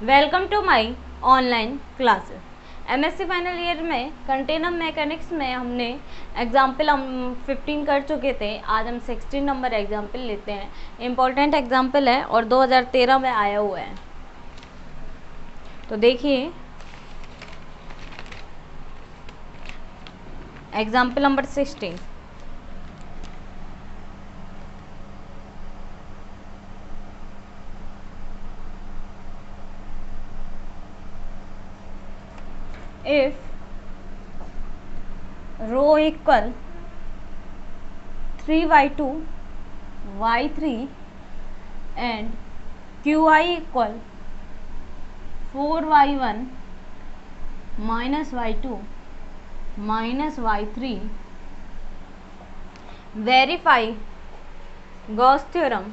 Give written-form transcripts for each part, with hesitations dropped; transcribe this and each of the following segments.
Welcome to my online classes. MSc final year में continuum mechanics में हमने example 15 कर चुके थे। आज हम 16 नंबर एग्जाम्पल लेते हैं। इम्पोर्टेंट एग्जाम्पल है और 2013 में आया हुआ है। तो देखिए example number 16। If rho equal 3y2 y3 and qi equal 4y1 minus y2 minus y3, verify Gauss theorem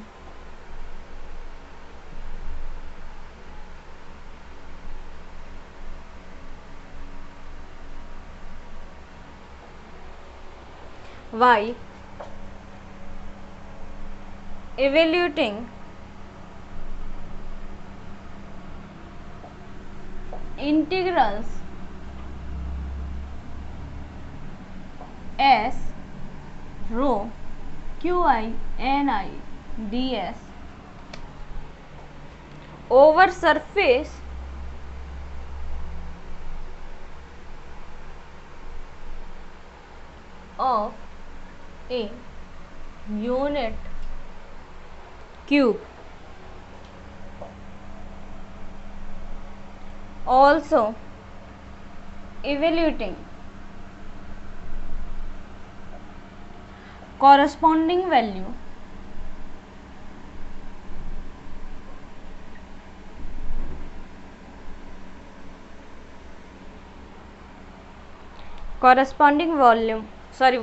by evaluating integrals s rho qi ni ds over surface of a unit cube. Also evaluating corresponding value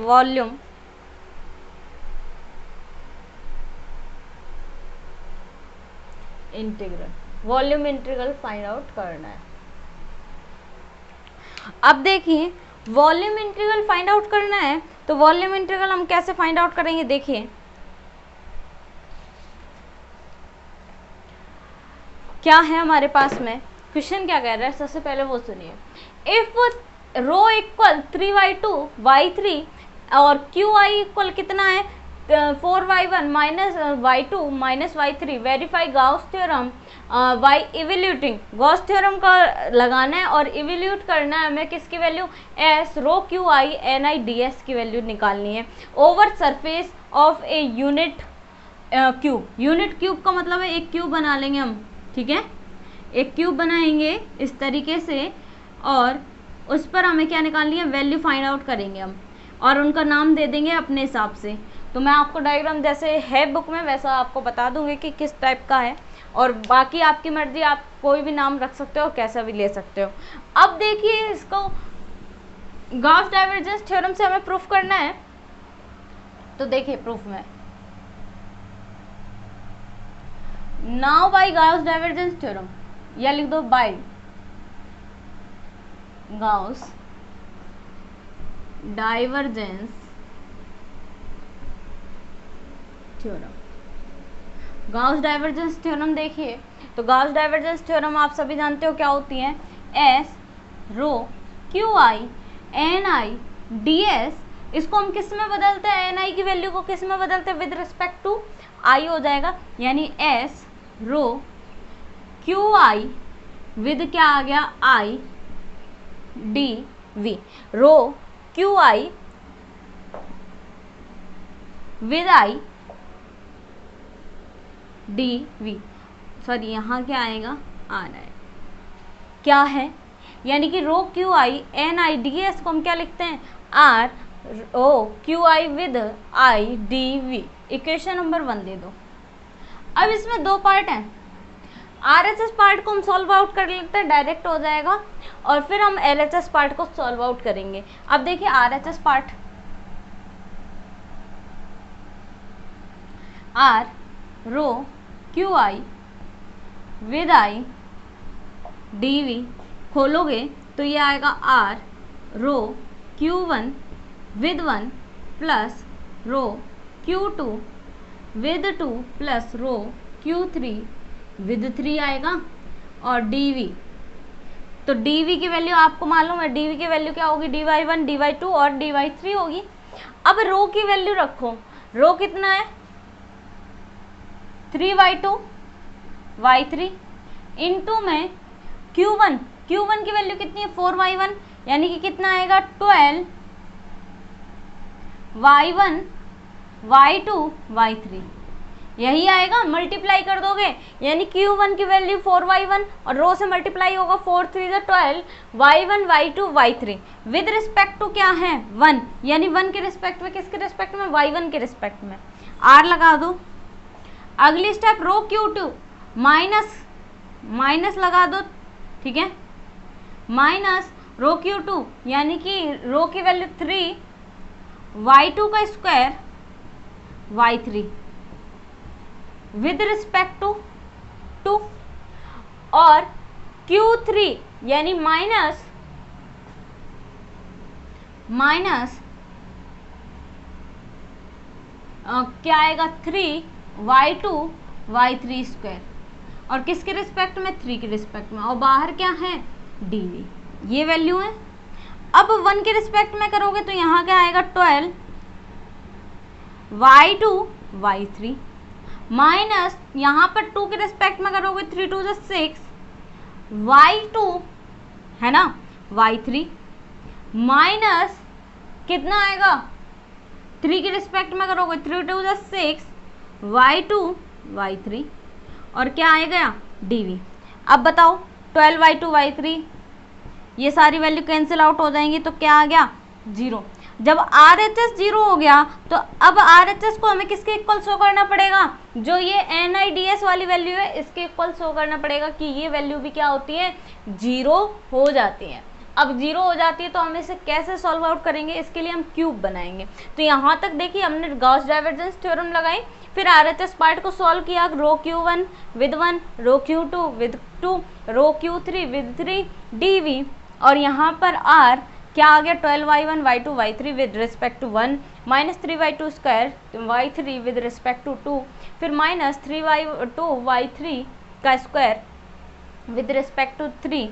volume integral find out करना है। अब देखिए volume integral find out करना है तो volume integral हम कैसे find out करेंगे। देखिए क्या है हमारे पास में, क्वेश्चन क्या कह रहा है सबसे पहले वो सुनिए। If rho equal 3y2 y3 और qi इक्वल कितना है 4y1 minus y2 minus y3, verify Gauss theorem by evaluating. Gauss theorem का लगाना है और इवैल्यूएट करना है हमें किसकी वैल्यू, s रो qi ni ds की वैल्यू निकालनी है over surface of a unit cube. Unit cube का मतलब है एक क्यूब बना लेंगे हम, ठीक है, एक क्यूब बनाएंगे इस तरीके से और उस पर हमें क्या निकालनी है, वैल्यू फाइंड आउट करेंगे हम और उनका नाम दे देंगे अपने हिसाब से। तो मैं आपको डायग्राम जैसे है बुक में वैसा आपको बता दूंगी कि किस टाइप का है और बाकी आपकी मर्जी, आप कोई भी नाम रख सकते हो, कैसा भी ले सकते हो। अब देखिए इसको गॉस डाइवर्जेंस थ्योरम से हमें प्रूफ करना है। तो देखिए प्रूफ में now by Gauss divergence theorem, या लिख दो by Gauss divergence theorem. Gauss divergence theorem देखिए तो गॉस डाइवर्जेंस थ्योरम आप सभी जानते हो क्या होती है, S rho Q I N I D S. इसको हम किस में बदलते हैं, एन आई की वैल्यू को किस में बदलते हैं, विद रिस्पेक्ट टू आई हो जाएगा, यानी S rho Q I with क्या आ गया I D V. Rho Q I with I D V, sorry यहाँ क्या आएगा आर आएगा, क्या है, यानी कि rho Q I N I D S को हम क्या लिखते हैं, R O Q I with I D V. Equation number 1 दे दो। अब इसमें दो पार्ट हैं, आर एच एस पार्ट को हम सॉल्व आउट कर लेते हैं, डायरेक्ट हो जाएगा, और फिर हम एल एच एस पार्ट को सॉल्व आउट करेंगे। अब देखिए R H S part, R rho Q I with I D V खोलोगे तो ये आएगा R rho Q1 with 1 plus rho Q2 with 2 plus rho Q3 with 3 आएगा, और dv। तो dv की वैल्यू आपको मालूम है, dv की वैल्यू क्या होगी, dy1 dy2 और dy3 होगी। अब रो की वैल्यू रखो, रो कितना है 3y2 y3 इंटू में q1 की वैल्यू कितनी है 4y1, यानी कि कितना आएगा 12 y1 y2 y3, यही आएगा। मल्टीप्लाई कर दोगे यानी q1 की वैल्यू 4y1 और रो से मल्टीप्लाई होगा 4 3 12 y1 y2 y3 with respect to क्या है 1, यानी 1 के रिस्पेक्ट में, किसके रिस्पेक्ट में y1 के रिस्पेक्ट में। r लगा दो। अगली स्टेप रो q2 माइनस लगा दो, ठीक है, माइनस रो q2 यानी कि रो की वैल्यू 3 y2 का square y3 with respect to 2 और q3 यानी माइनस क्या आएगा 3y2 y3 स्क्वायर और किसके रिस्पेक्ट में 3 के रिस्पेक्ट में, और बाहर क्या है dv, ये वैल्यू है। अब 1 के रिस्पेक्ट में करोगे तो यहाँ क्या आएगा 12 y2 y3 माइनस यहाँ पर 2 के रिस्पेक्ट में करोगे 3 2 6 y2 है ना y3 माइनस कितना आएगा 3 के रिस्पेक्ट में करोगे 3 2 6 y2 y3 और क्या आएगा dv। अब बताओ 12 y2 y3 ये सारी वैल्यू कैंसिल आउट हो जाएंगी तो क्या आ गया 0। जब RHS 0 हो गया तो अब RHS को हमें किसके इक्वल शो करना पड़ेगा, जो ये NIDS वाली वैल्यू है इसके इक्वल शो करना पड़ेगा कि ये वैल्यू भी क्या होती है 0 हो जाती है। अब 0 हो जाती है तो हम इसे कैसे सॉल्व आउट करेंगे, इसके लिए हम क्यूब बनाएंगे। तो यहाँ तक देखिए हमने गॉस डाइवर्जेंस थ्योरम लगाई, फिर RHS पार्ट को सॉल्व किया, rho q1 with 1 rho q2 with 2 rho q3 with 3 dv और यहाँ पर r क्या आ गया 12 y1 y2 y3 with respect to 1 minus 3y2 square y3 with respect to 2 फिर माइनस 3y2 y3 का square with respect to 3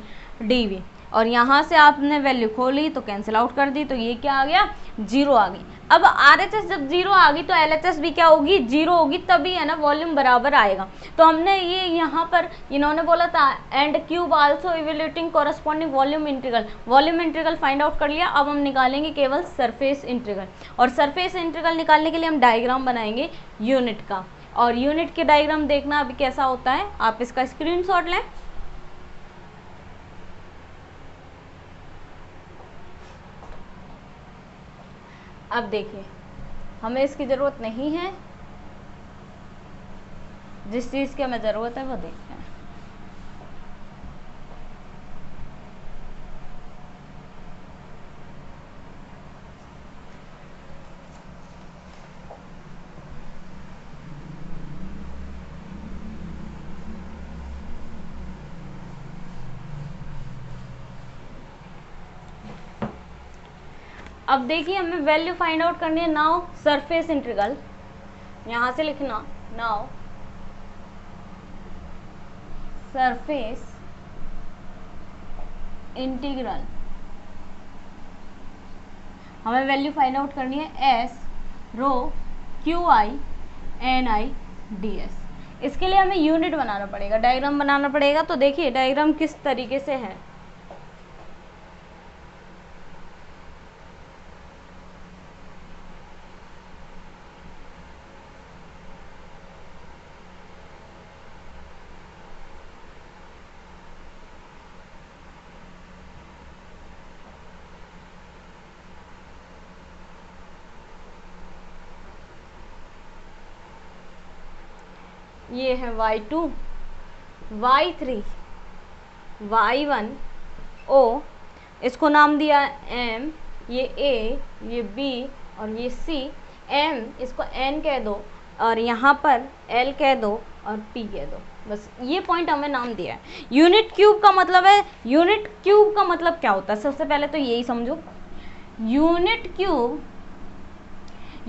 dv और यहाँ से आपने वैल्यू खोली तो कैंसिल आउट कर दी तो ये क्या आ गया 0 आ गई। अब RHS जब 0 आ गई तो LHS भी क्या होगी 0 होगी, तभी है ना वॉल्यूम बराबर आएगा। तो हमने ये यहाँ पर इन्होंने बोला था and cube also evaluating corresponding volume integral find out कर लिया। अब हम निकालेंगे केवल सरफेस इंटीग्रल और सरफेस इंटीग्रल निकालने के लिए हम डायग्राम बनाएंगे यूनिट का, और यूनिट के डायग्राम देखना अभी कैसा होता है, आप इसका स्क्रीनशॉट लें। अब देखिए हमें इसकी ज़रूरत नहीं है, जिस चीज़ की हमें ज़रूरत है वो देखते हैं। अब देखिए हमें वैल्यू फाइंड आउट करनी है। नाउ सरफेस इंटीग्रल, यहाँ से लिखना नाउ सरफेस इंटीग्रल, हमें वैल्यू फाइंड आउट करनी है S rho Q I N I D S. इसके लिए हमें यूनिट बनाना पड़ेगा, डायग्राम बनाना पड़ेगा। तो देखिए डायग्राम किस तरीके से है। ये है y2 y3 y1 o, इसको नाम दिया m, ये a ये b और ये c, m इसको n कह दो और यहाँ पर l कह दो और p कह दो, बस ये पॉइंट हमें नाम दिया है। यूनिट क्यूब का मतलब है, यूनिट क्यूब का मतलब क्या होता है, सबसे पहले तो यही समझो। यूनिट क्यूब,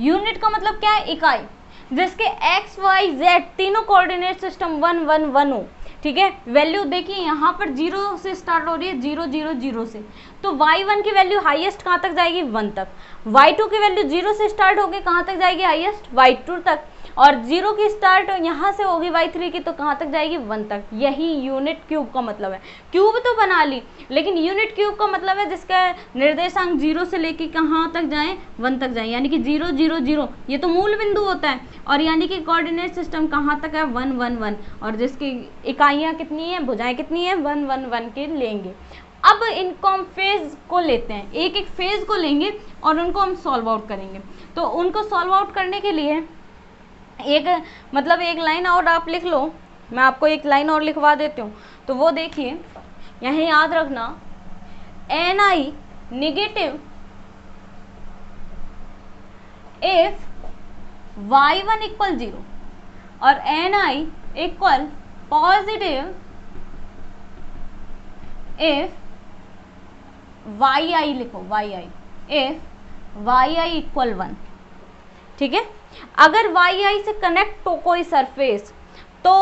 यूनिट का मतलब क्या है, इकाई, जिसके x y z तीनों कोऑर्डिनेट सिस्टम 1 1 1 हो, ठीक है। वैल्यू देखिए यहाँ पर 0 से स्टार्ट हो रही है, 0 0 0 से, तो y1 की वैल्यू हाईएस्ट कहाँ तक जाएगी, 1 तक। y2 की वैल्यू 0 से स्टार्ट होगी, कहाँ तक जाएगी, हाईएस्ट y2 तक। और 0 की स्टार्ट यहाँ से होगी y3 की, तो कहाँ तक जाएगी, 1 तक। यही यूनिट क्यूब का मतलब है। क्यूब तो बना ली, लेकिन यूनिट क्यूब का मतलब है जिसका निर्देशांक 0 से लेके कहाँ तक जाए, 1 तक जाए, यानी कि 0 0 0 ये तो मूल बिंदु होता है, और यानी कि कोऑर्डिनेट सिस्टम कहाँ तक है, 1 1 1, और जिसकी इकाइयाँ कितनी है, भुजाएं कितनी है, 1 1 1 के लेंगे। अब इनको हम फेज को लेते हैं, एक एक फेज को लेंगे और उनको हम सॉल्व आउट करेंगे। तो उनको सॉल्व आउट करने के लिए एक लाइन और आप लिख लो, मैं आपको एक लाइन और लिखवा देती हूँ। तो वो देखिए, यहीं याद रखना, Ni negative if y1 equal 0 और Ni equal positive if yi, लिखो yi इफ yi इक्वल 1। ठीक है, अगर yi से कनेक्ट हो कोई सरफेस तो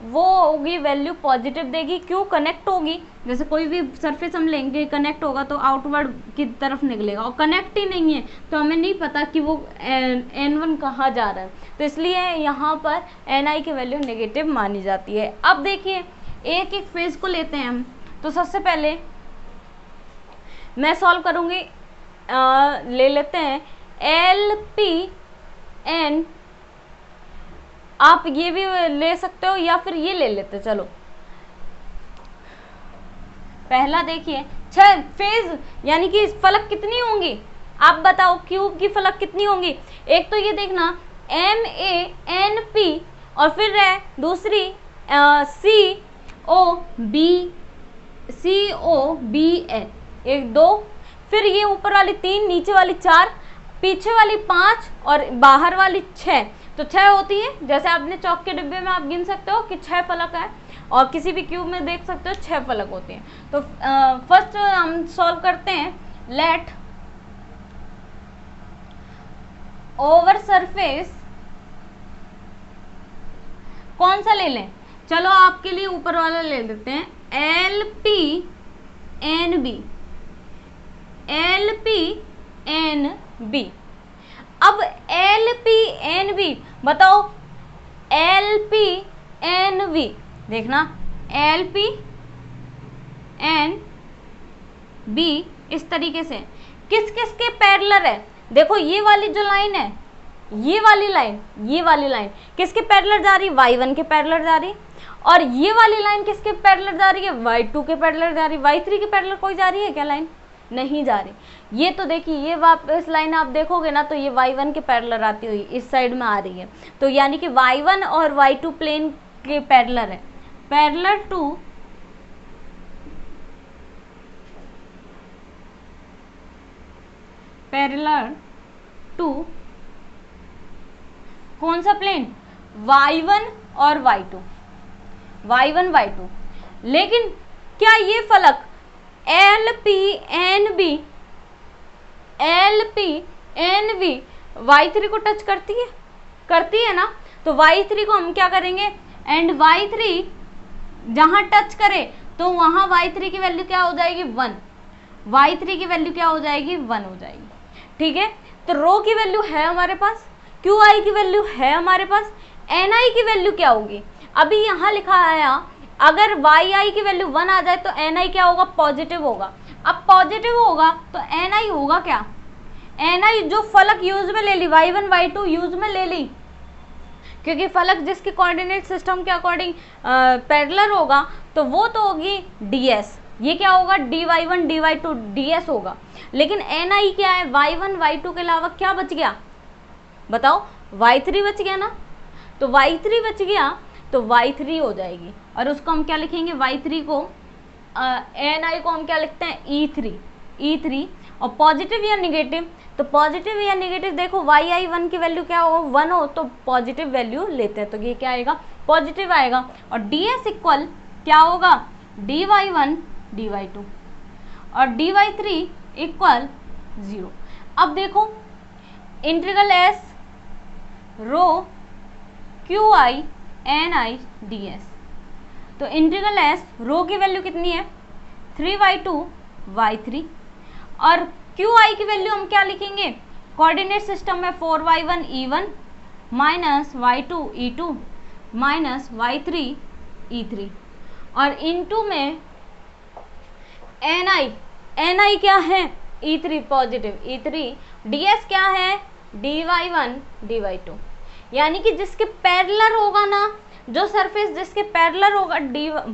वो होगी वैल्यू पॉजिटिव देगी। क्यों कनेक्ट होगी, जैसे कोई भी सरफेस हम लेंगे, कनेक्ट होगा तो आउटवर्ड की तरफ निकलेगा, और कनेक्ट ही नहीं है तो हमें नहीं पता कि वो n1 कहाँ जा रहा है, तो इसलिए यहाँ पर ni की वैल्यू नेगेटिव मानी जाती है। अब देखिए एक एक फेज को लेते हैं हम। तो सबसे पहले मैं सॉल्व करूँगी, ले लेते हैं LPn, आप ये भी ले सकते हो या फिर ये ले लेते, चलो पहला देखिए 6 फेज, यानी कि फलक कितनी होंगी, आप बताओ क्यूब की फलक कितनी होंगी। एक तो ये देखना MANP, और फिर है दूसरी COBN, 1 2, फिर ये ऊपर वाली 3, नीचे वाली 4, पीछे वाली 5 और बाहर वाली 6, तो 6 होती है। जैसे आपने चौक के डिब्बे में आप गिन सकते हो कि 6 फलक है, और किसी भी क्यूब में देख सकते हो 6 फलक होते हैं। तो फर्स्ट हम सॉल्व करते हैं, लेट ओवर सरफेस, कौन सा ले लें, चलो आपके लिए ऊपर वाला ले लेते हैं, LPNB। अब LPNB बताओ, LPNB देखना, LPNB इस तरीके से किस किस के पैरेलल है। देखो ये वाली जो लाइन है, ये वाली लाइन किसके पैरेलल जा रही है, y1 के पैरेलल जा रही है, और ये वाली लाइन किसके पैरेलल जा रही है, y2 के पैरेलल जा रही है। y3 के पैरेलल कोई जा रही है क्या लाइन, नहीं जा रही। ये तो देखिए ये वापस लाइन आप देखोगे ना, तो ये y1 के पैरेलल आती हुई इस साइड में आ रही है, तो यानी कि y1 और y2 प्लेन के पैरेलल है, पैरेलल टू कौन सा प्लेन, y1 और y2, y1 y2। लेकिन क्या ये फलक LPNB y3 को टच करती है ना, तो y3 को हम क्या करेंगे, एंड y3 जहां टच करे तो वहां y3 की वैल्यू क्या हो जाएगी, 1, y3 की वैल्यू क्या हो जाएगी, 1 हो जाएगी। ठीक है, तो रो की वैल्यू है हमारे पास, QI की वैल्यू है हमारे पास, NI की वैल्यू क्या होगी, अभी यहाँ लिखा आया, अगर yi की वैल्यू 1 आ जाए तो ni क्या होगा, पॉजिटिव होगा। अब पॉजिटिव होगा तो ni होगा क्या, ni जो फलक यूज में ले ली, y1 y2 यूज में ले ली, क्योंकि फलक जिसके कोऑर्डिनेट सिस्टम के अकॉर्डिंग पैरेलल होगा तो वो तो होगी ds, ये क्या होगा, dy1 dy2 ds होगा। लेकिन ni क्या है, y1 y2 के अलावा क्या बच गया, बताओ, y3 बच गया ना, तो y3 बच गया तो y3 हो जाएगी, और उसको हम क्या लिखेंगे, y3 को ni को हम क्या लिखते हैं, e3, और पॉजिटिव या निगेटिव, तो पॉजिटिव या निगेटिव देखो, yi1 की वैल्यू क्या हो, 1 हो तो पॉजिटिव वैल्यू लेते हैं, तो ये क्या आएगा, पॉजिटिव आएगा। और ds इक्वल क्या होगा, dy1 dy2 और dy3 इक्वल 0। अब देखो इंटीग्रल s रो QI NI ds, तो इंटीग्रल एस रो की वैल्यू कितनी है 3y2 y3 और क्यू आई की वैल्यू हम क्या लिखेंगे कोऑर्डिनेट सिस्टम में 4y1 e1 minus y2 e2 minus y3 e3 और इनटू में ni क्या है e3 पॉजिटिव e3 ds क्या है dy1 dy2 यानी कि जिसके पैरेलल होगा ना जो सरफेस जिसके पैरेलल होगा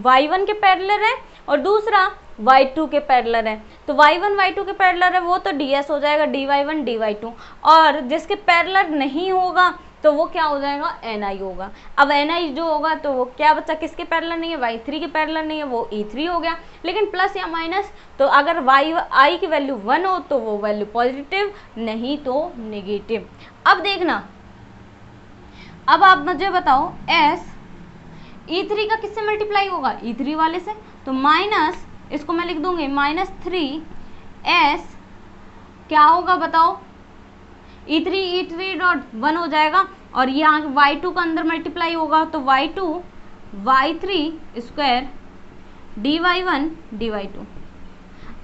y1 के पैरेलल है और दूसरा y2 के पैरेलल है तो y1 y2 के पैरेलल है वो तो ds हो जाएगा dy1 dy2 और जिसके पैरेलल नहीं होगा तो वो क्या हो जाएगा ni होगा। अब ni जो होगा तो वो क्या बच्चा किसके पैरेलल नहीं है y3 के पैरेलल नहीं है वो e3 हो गया। लेकिन प्लस या माइनस तो अगर y की वैल्यू 1 हो तो वो वैल्यू पॉजिटिव नहीं तो नेगेटिव। अब देखना अब आप मुझे बताओ s e3 का किससे मल्टीप्लाई होगा e3 वाले से तो माइनस इसको मैं लिख दूंगी -3s क्या होगा बताओ e3 डॉट 1 हो जाएगा और यहाँ y2 का अंदर मल्टीप्लाई होगा तो y2 y3 square dy1 dy2।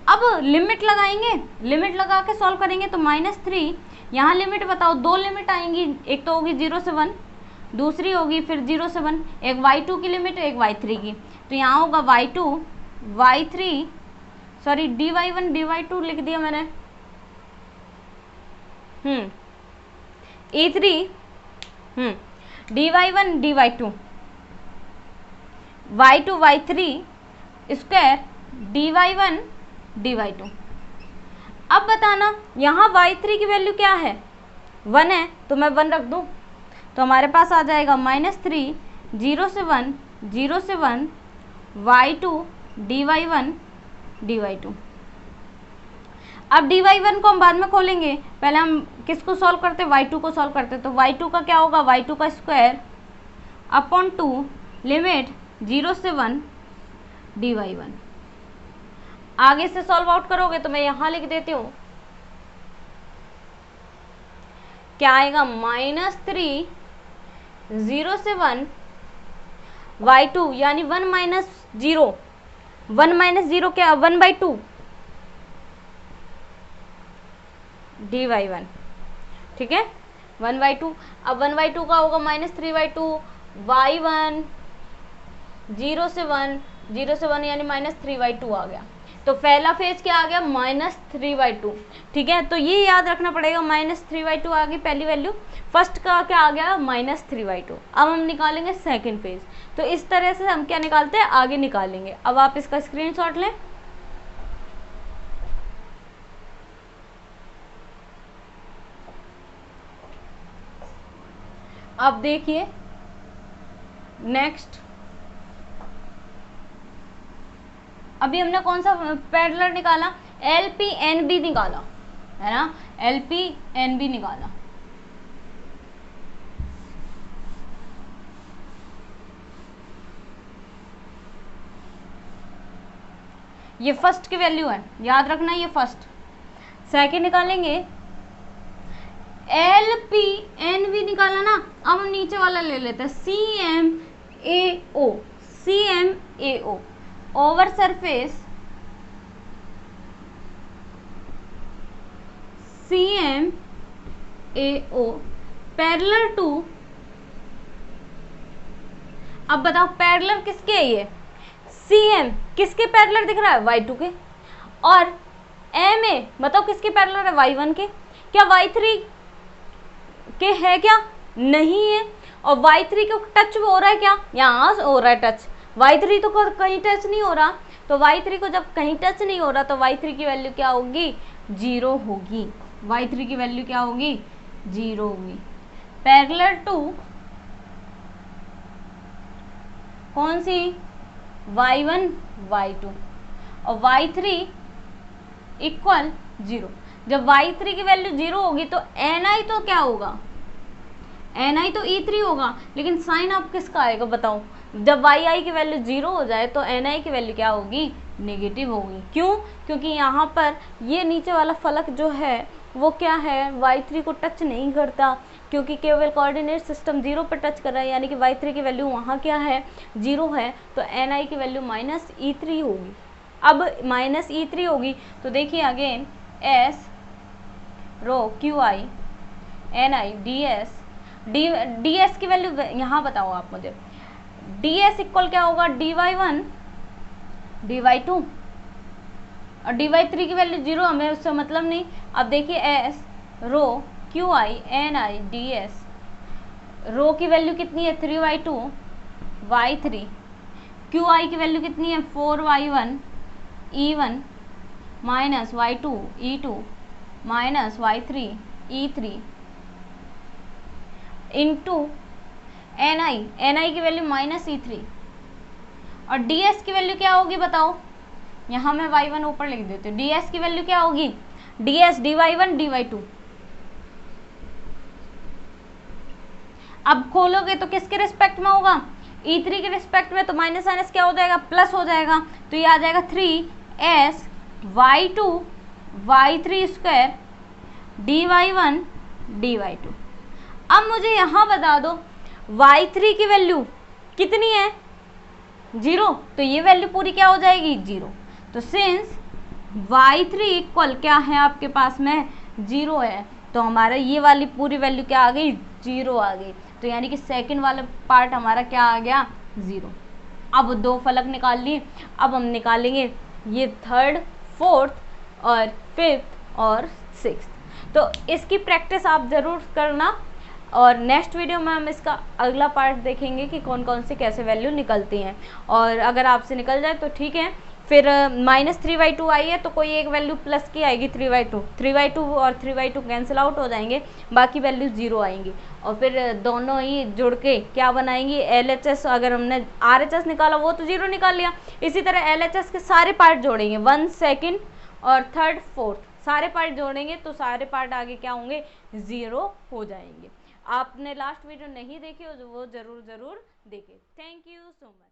अब लिमिट लगाएंगे लिमिट लगा के सॉल्व करेंगे तो -3 यहाँ लिमिट बताओ दो लिमिट आएंगी एक तो होगी 0 से 1 दूसरी होगी फिर 0 से 1 एक y2 की लिमिट एक y3 की तो यहाँ होगा y2 y3 sorry dy1 dy2 लिख दिया मैंने e3 dy1 dy2 y2 y3 square dy1 dy2। अब बताना यहाँ y3 की वैल्यू क्या है 1 है तो मैं 1 रख दूँ तो हमारे पास आ जाएगा -3 0 से 1 0 से 1 y2 dy1 dy2। अब dy1 को हम बाद में खोलेंगे पहले हम किसको सॉल्व करते y2 को सॉल्व करते तो y2 का क्या होगा y2 का स्क्वायर अपॉन 2 लिमिट 0 से 1 dy1। आगे से सॉल्व आउट करोगे तो मैं यहाँ लिख देती हूँ क्या आएगा -3 0 से 1 y2 यानी 1 माइनस 0 1 माइनस 0 क्या 1/2 dy1 ठीक है 1/2। अब 1/2 का होगा -3/2 y1 0 से 1 0 से 1 यानी -3/2 आ गया तो पहला फेज क्या आ गया -3/2 ठीक है। तो ये याद रखना पड़ेगा -3/2 आ गई पहली वैल्यू फर्स्ट का क्या आ गया -3/2। अब हम निकालेंगे सेकंड फेज तो इस तरह से हम क्या निकालते हैं आगे निकालेंगे। अब आप इसका स्क्रीनशॉट लें अब देखिए नेक्स्ट अभी हमने कौन सा पैरेलल निकाला LPNB निकाला है ना LPNB निकाला। ये फर्स्ट की वैल्यू है याद रखना ये फर्स्ट। सेकंड निकालेंगे LPNB निकाला ना अब हम नीचे वाला ले लेते हैं CMAO over surface CMAO parallel to अब बताओ पैरेलल किसके है ये CM किसके पैरेलल दिख रहा है y2 के और MA बताओ किसके पैरेलल है y1 के क्या y3 के है क्या नहीं है और y3 को टच हो रहा है क्या यहाँ हो रहा है टच y3 तो कहीं टच नहीं हो रहा तो y3 को जब कहीं टच नहीं हो रहा तो y3 की वैल्यू क्या होगी 0 होगी y3 की वैल्यू क्या होगी 0 होगी। पैरेलल टू कौन सी y1 y2 और y3 इक्वल 0। जब y3 की वैल्यू 0 होगी तो ni तो क्या होगा ni तो e3 होगा लेकिन साइन आप किसका आएगा बताओ जब yi की वैल्यू 0 हो जाए तो ni की वैल्यू क्या होगी नेगेटिव होगी। क्यों क्योंकि यहाँ पर ये नीचे वाला फलक जो है वो क्या है, y3 को टच नहीं करता, क्योंकि केवल कोऑर्डिनेट सिस्टम 0 पर टच कर रहा है, यानी कि y3 की वैल्यू वहाँ क्या है, 0 है। तो ni की वैल्यू -e3 होगी। अब -e3 होगी तो देखिए अगेन s रो qi ni ds की वैल्यू यहाँ बताओ आप मुझे, ds इक्वल क्या होगा, dy1 dy2, और dy3 की वैल्यू 0, हमें उससे मतलब नहीं। अब देखिए s रो qi ni ds, रो की वैल्यू कितनी है 3y2 y3, qi की वैल्यू कितनी है 4y1 e1 minus y2 e2 minus y3 e3 into ni की वैल्यू -e3, और ds की वैल्यू क्या होगी बताओ, यहाँ मैं y1 ऊपर लिख देती हूँ, ds की वैल्यू क्या होगी, ds dy1 dy2। अब खोलोगे तो किसके रिस्पेक्ट में होगा, e3 के रिस्पेक्ट में, तो माइनस माइनस क्या हो जाएगा, प्लस हो जाएगा, तो ये आ जाएगा 3s y2 y3 square dy1 dy2। अब मुझे यहाँ बता दो y3 की वैल्यू कितनी है, 0, तो ये वैल्यू पूरी क्या हो जाएगी, 0। तो सिंस y3 इक्वल क्या है आपके पास में, 0 है, तो हमारा ये वाली पूरी वैल्यू क्या आ गई, 0 आ गई। तो यानी कि सेकंड वाला पार्ट हमारा क्या आ गया, 0। अब दो फलक निकाल लिए, अब हम निकालेंगे ये थर्ड, फोर्थ और फिफ्थ और सिक्स्थ। तो इसकी प्रैक्टिस आप ज़रूर करना, और नेक्स्ट वीडियो में हम इसका अगला पार्ट देखेंगे कि कौन कौन से कैसे वैल्यू निकलती हैं। और अगर आपसे निकल जाए तो ठीक है, फिर -3y2 आई है तो कोई एक वैल्यू प्लस की आएगी 3y2 और 3y2 कैंसिल आउट हो जाएंगे, बाकी वैल्यू 0 आएंगी, और फिर दोनों ही जुड़ के क्या बनाएंगी, LHS। अगर हमने RHS निकाला वो तो 0 निकाल लिया, इसी तरह LHS के सारे पार्ट जोड़ेंगे, 1 सेकेंड और थर्ड फोर्थ सारे पार्ट जोड़ेंगे तो सारे पार्ट आगे क्या होंगे, 0 हो जाएंगे। आपने लास्ट वीडियो नहीं देखी हो वो ज़रूर देखें। Thank you so much.